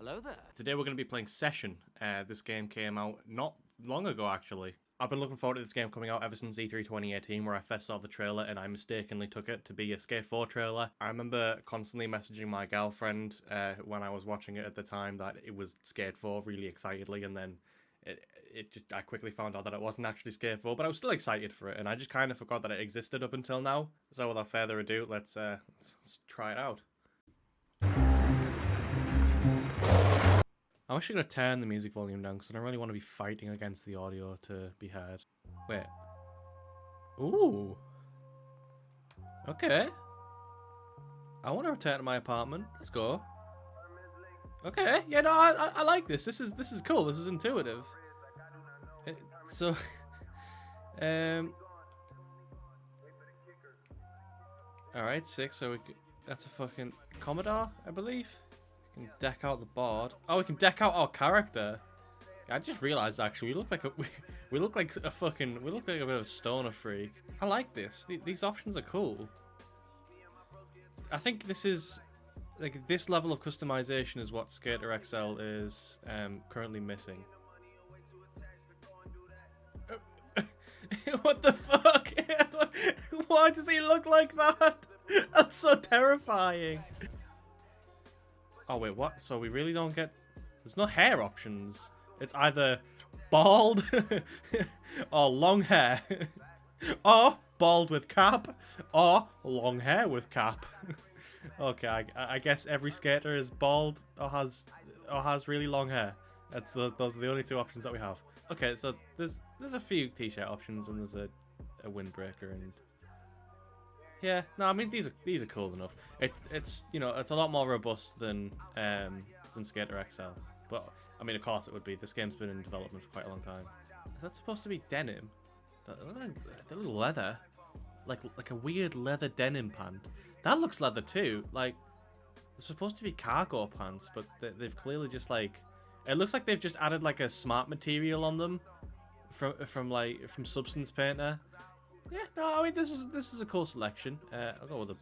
hello there. Today we're going to be playing Session. This game came out not long ago, actually. I've been looking forward to this game coming out ever since E3 2018, where I first saw the trailer and I mistakenly took it to be a Skate 4 trailer. I remember constantly messaging my girlfriend when I was watching it at the time that it was Skate 4 really excitedly, and then I quickly found out that it wasn't actually Skate 4, but I was still excited for it, and I just kind of forgot that it existed up until now. So without further ado, let's try it out. I'm actually going to turn the music volume down because I don't really want to be fighting against the audio to be heard. Wait. Ooh. Okay. I want to return to my apartment. Let's go. Okay. Yeah, no, I like this. This is cool. This is intuitive. So, alright, 6. So that's a fucking Commodore, I believe. We can deck out the board. Oh, we can deck out our character. I just realized actually we look like a we look like a bit of a stoner freak. I like this. These options are cool. I think this is like this level of customization is what Skater XL is currently missing. What the fuck? Why does he look like that? That's so terrifying. Oh wait, what? So we really don't get... There's no hair options. It's either bald or long hair. Or bald with cap. Or long hair with cap. Okay, I guess every skater is bald or has really long hair. Those are the only two options that we have. Okay, so there's a few t-shirt options and there's a windbreaker and... Yeah, no, I mean these are cool enough. It's you know, it's a lot more robust than Skater XL. But I mean, of course it would be. This game's been in development for quite a long time. Is that supposed to be denim? That little leather, like a weird leather denim pant. That looks leather too. Like they're supposed to be cargo pants, but they've clearly just like. It looks like they've just added like a smart material on them from Substance Painter. Yeah, no, I mean this is a cool selection. I'll go with the.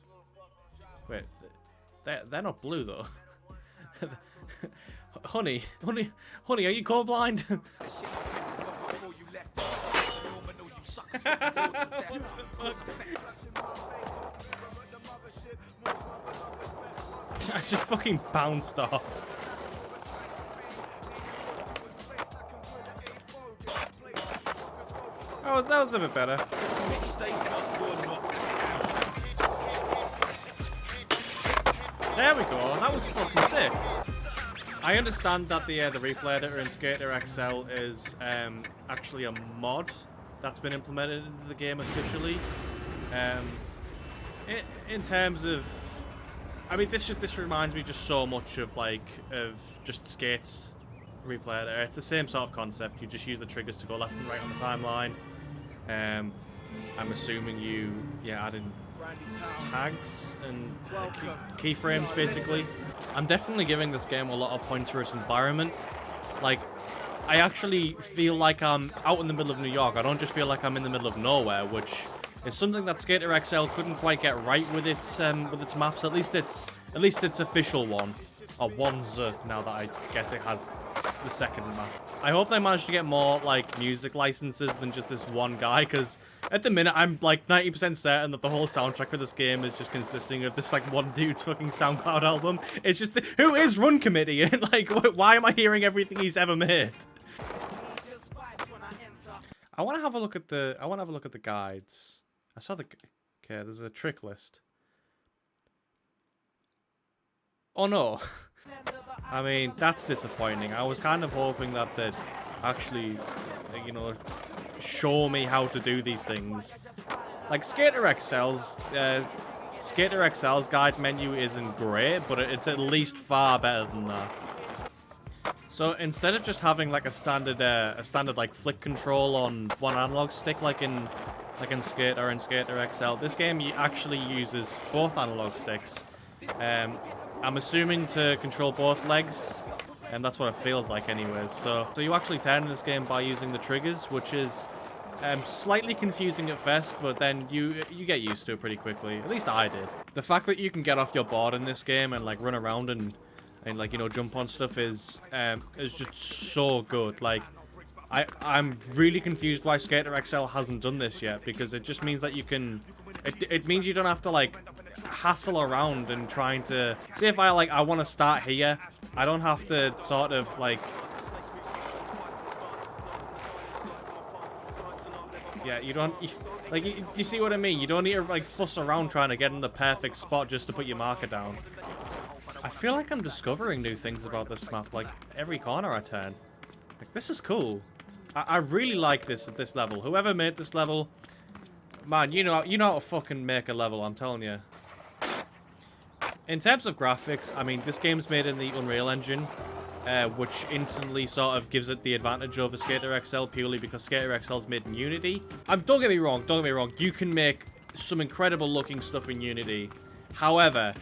Wait, they're not blue though. honey, are you colorblind? I just fucking bounced off. Oh, that was a bit better. There we go. That was fucking sick. I understand that the replay editor in Skater XL is actually a mod that's been implemented into the game officially. In terms of, I mean, this reminds me just so much of just Skate's replay editor. It's the same sort of concept. You just use the triggers to go left and right on the timeline. I'm assuming you add in tags and keyframes basically. I'm definitely giving this game a lot of points for its environment. Like, I actually feel like I'm out in the middle of New York. I don't just feel like I'm in the middle of nowhere, which is something that Skater XL couldn't quite get right with its maps. At least its official one, or ones now that I guess it has the second map. I hope they manage to get more like music licenses than just this one guy, because at the minute I'm like 90% certain that the whole soundtrack for this game is just consisting of this like one dude's fucking SoundCloud album. It's just who is Run Committee and like why am I hearing everything he's ever made? I want to have a look at the guides. I saw okay, there's a trick list. Oh no. I mean, that's disappointing. I was kind of hoping that they'd actually, you know, show me how to do these things. Like Skater XL's guide menu isn't great, but it's at least far better than that. So instead of just having like a standard like flick control on one analog stick like in Skater and Skater XL, this game actually uses both analog sticks. I'm assuming to control both legs, and that's what it feels like anyways. So you actually turn this game by using the triggers, which is slightly confusing at first, but then you get used to it pretty quickly. At least I did. The fact that you can get off your board in this game and like run around and and like, you know, jump on stuff is just so good. Like, I'm really confused why Skater XL hasn't done this yet, because it just means that you can, it means you don't have to like hassle around and trying to, say if I want to start here, I don't have to sort of like, yeah, you don't, like, do you see what I mean? You don't need to like fuss around trying to get in the perfect spot just to put your marker down. I feel like I'm discovering new things about this map, like every corner I turn. Like, this is cool. I really like this level. Whoever made this level, man, you know how to fucking make a level, I'm telling you. In terms of graphics, I mean, this game's made in the Unreal Engine, which instantly sort of gives it the advantage over Skater XL purely because Skater XL is made in Unity. Don't get me wrong, you can make some incredible looking stuff in Unity. However,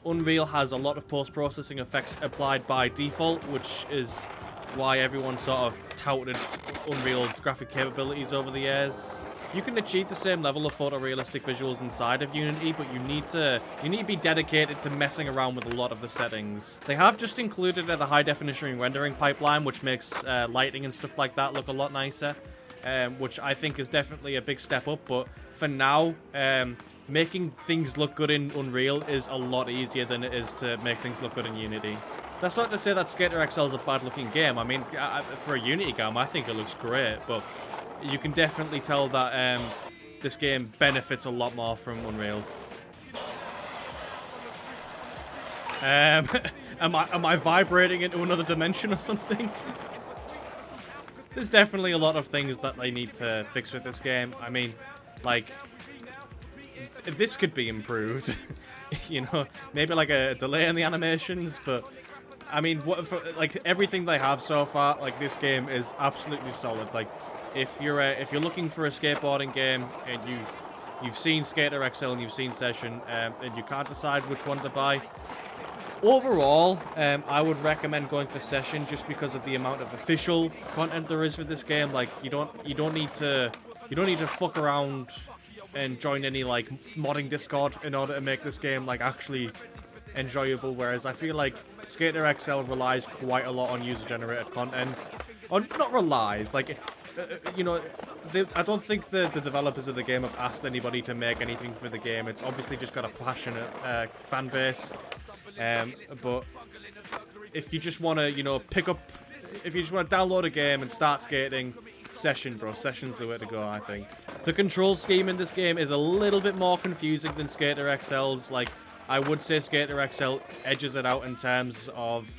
Unreal has a lot of post-processing effects applied by default, which is why everyone sort of touted Unreal's graphic capabilities over the years. You can achieve the same level of photorealistic visuals inside of Unity, but you need to be dedicated to messing around with a lot of the settings. They have just included the high definition rendering pipeline, which makes lighting and stuff like that look a lot nicer, which I think is definitely a big step up. But for now, making things look good in Unreal is a lot easier than it is to make things look good in Unity. That's not to say that Skater XL is a bad-looking game. I mean, for a Unity game, I think it looks great, but you can definitely tell that this game benefits a lot more from Unreal. Am I vibrating into another dimension or something? There's definitely a lot of things that they need to fix with this game. I mean, like, this could be improved. You know, maybe like a delay in the animations, but I mean, like everything they have so far, like this game is absolutely solid. Like, if you're looking for a skateboarding game and you've seen Skater XL and you've seen Session, and you can't decide which one to buy, overall, I would recommend going for Session just because of the amount of official content there is for this game. Like, you don't need to fuck around and join any like modding Discord in order to make this game like actually enjoyable, whereas I feel like Skater XL relies quite a lot on user-generated content. Or not relies, like, you know, I don't think the developers of the game have asked anybody to make anything for the game. It's obviously just got a passionate fan base. But if you just want to, you know, if you just want to download a game and start skating, Session's the way to go, I think. The control scheme in this game is a little bit more confusing than Skater XL's. Like, I would say Skater XL edges it out in terms of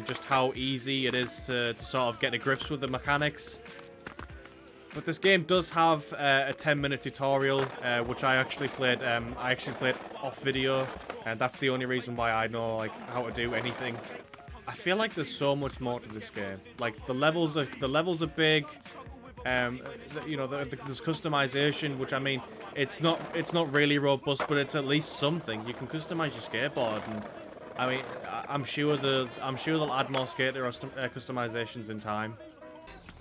just how easy it is to sort of get to grips with the mechanics. But this game does have a 10-minute tutorial, which I actually played. I actually played off video, and that's the only reason why I know like how to do anything. I feel like there's so much more to this game. Like, the levels are big. You know, there's customization, which, I mean, it's not really robust, but it's at least something. You can customize your skateboard, and I mean, I'm sure they'll add more skater customizations in time.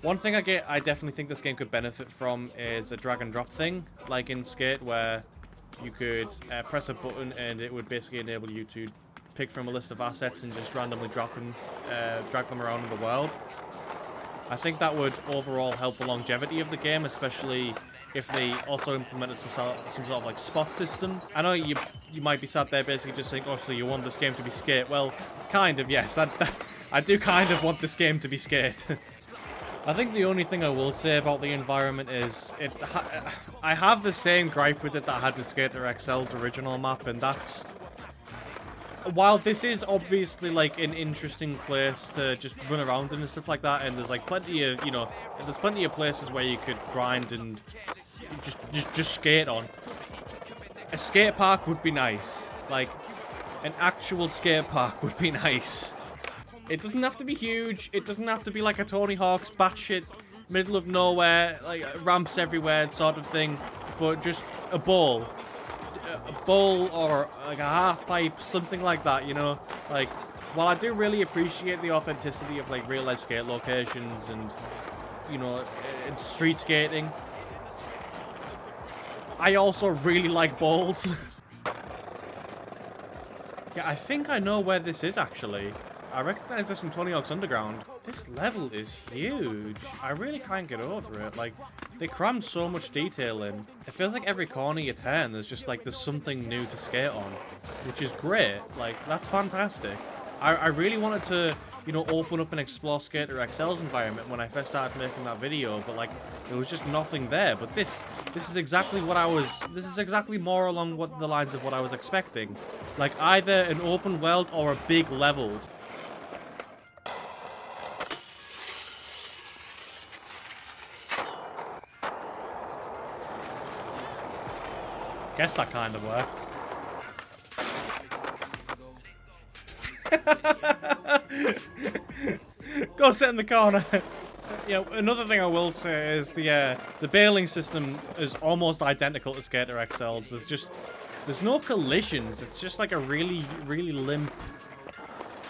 One thing I definitely think this game could benefit from is a drag and drop thing, like in Skate, where you could press a button and it would basically enable you to pick from a list of assets and just randomly drag them around in the world. I think that would overall help the longevity of the game, especially if they also implemented some sort of like spot system. I know you might be sat there basically just saying, oh, so you want this game to be Skate? Well, kind of, yes. I do kind of want this game to be Skate. I think the only thing I will say about the environment is I have the same gripe with it that I had with Skater XL's original map, and that's, while this is obviously like an interesting place to just run around in and stuff like that, and there's like plenty of, you know, there's plenty of places where you could grind and just skate on. A skate park would be nice. Like, an actual skate park would be nice. It doesn't have to be huge. It doesn't have to be like a Tony Hawk's batshit middle of nowhere, like ramps everywhere sort of thing, but just a bowl or like a half pipe, something like that, you know. Like, while I do really appreciate the authenticity of like real life skate locations and, you know, and street skating, I also really like bowls. Yeah, I think I know where this is, actually. I recognize this from Tony Hawk's Underground. This level is huge. I really can't get over it. Like, they crammed so much detail in. It feels like every corner you turn, there's something new to skate on, which is great. Like, that's fantastic. I really wanted to, you know, open up and explore Skater XL's environment when I first started making that video, but like, there was just nothing there. But this is exactly what this is exactly more along the lines of what I was expecting. Like, either an open world or a big level. Guess that kind of worked. Go sit in the corner. Yeah, another thing I will say is the bailing system is almost identical to Skater XL's. There's no collisions. It's just like a really limp.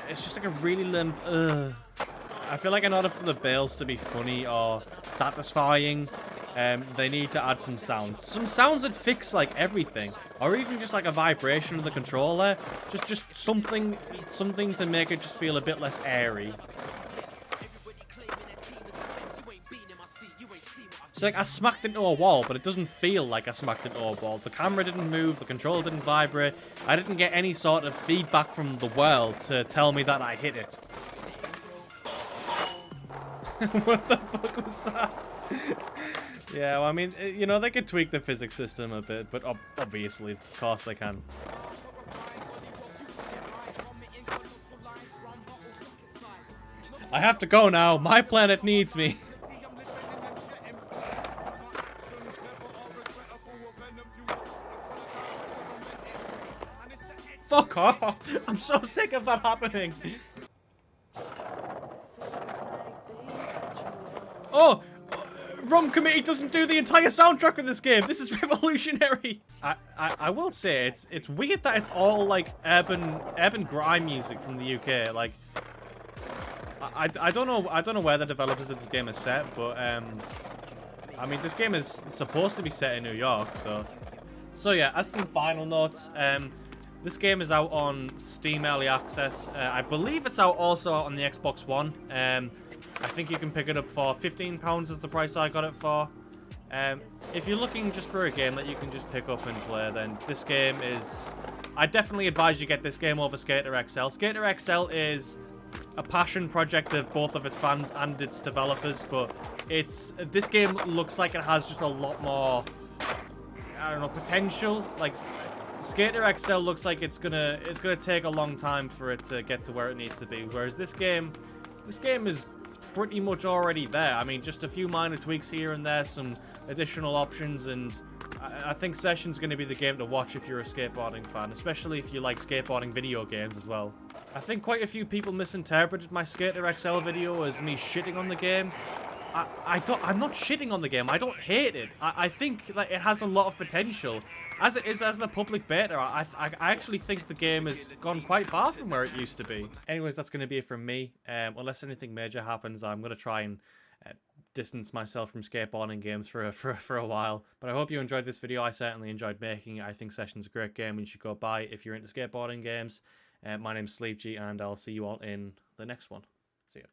It's just like a really limp. I feel like in order for the bails to be funny or satisfying, they need to add some sounds. Some sounds that fix like everything, or even just like a vibration of the controller. Just something to make it just feel a bit less airy. So like I smacked into a wall, but it doesn't feel like I smacked into a wall. The camera didn't move, the controller didn't vibrate. I didn't get any sort of feedback from the world to tell me that I hit it. What the fuck was that? Yeah, well, I mean, you know, they could tweak the physics system a bit, but obviously, of course they can. I have to go now. My planet needs me. Fuck off! I'm so sick of that happening. Oh! ROM Committee doesn't do the entire soundtrack of this game. This is revolutionary. I will say it's weird that it's all like urban grime music from the UK. Like I don't know where the developers of this game are set, but I mean this game is supposed to be set in New York, so yeah. As some final notes, this game is out on Steam Early Access. I believe it's also out on the Xbox One. I think you can pick it up for £15 is the price I got it for. If you're looking just for a game that you can just pick up and play, then this game is... I definitely advise you get this game over Skater XL. Skater XL is a passion project of both of its fans and its developers, but this game looks like it has just a lot more, I don't know, potential. Like Skater XL looks like it's gonna take a long time for it to get to where it needs to be, whereas this game is pretty much already there. I mean, just a few minor tweaks here and there, some additional options, and I think Session's going to be the game to watch if you're a skateboarding fan, especially if you like skateboarding video games as well. I think quite a few people misinterpreted my Skater XL video as me shitting on the game. I'm not shitting on the game. I don't hate it. I think like it has a lot of potential. As it is as the public beta, I actually think the game has gone quite far from where it used to be. Anyways, that's going to be it from me. Unless anything major happens, I'm going to try and distance myself from skateboarding games for a while. But I hope you enjoyed this video. I certainly enjoyed making it. I think Session's a great game and you should go buy it if you're into skateboarding games. My name's Sleepjie, and I'll see you all in the next one. See ya.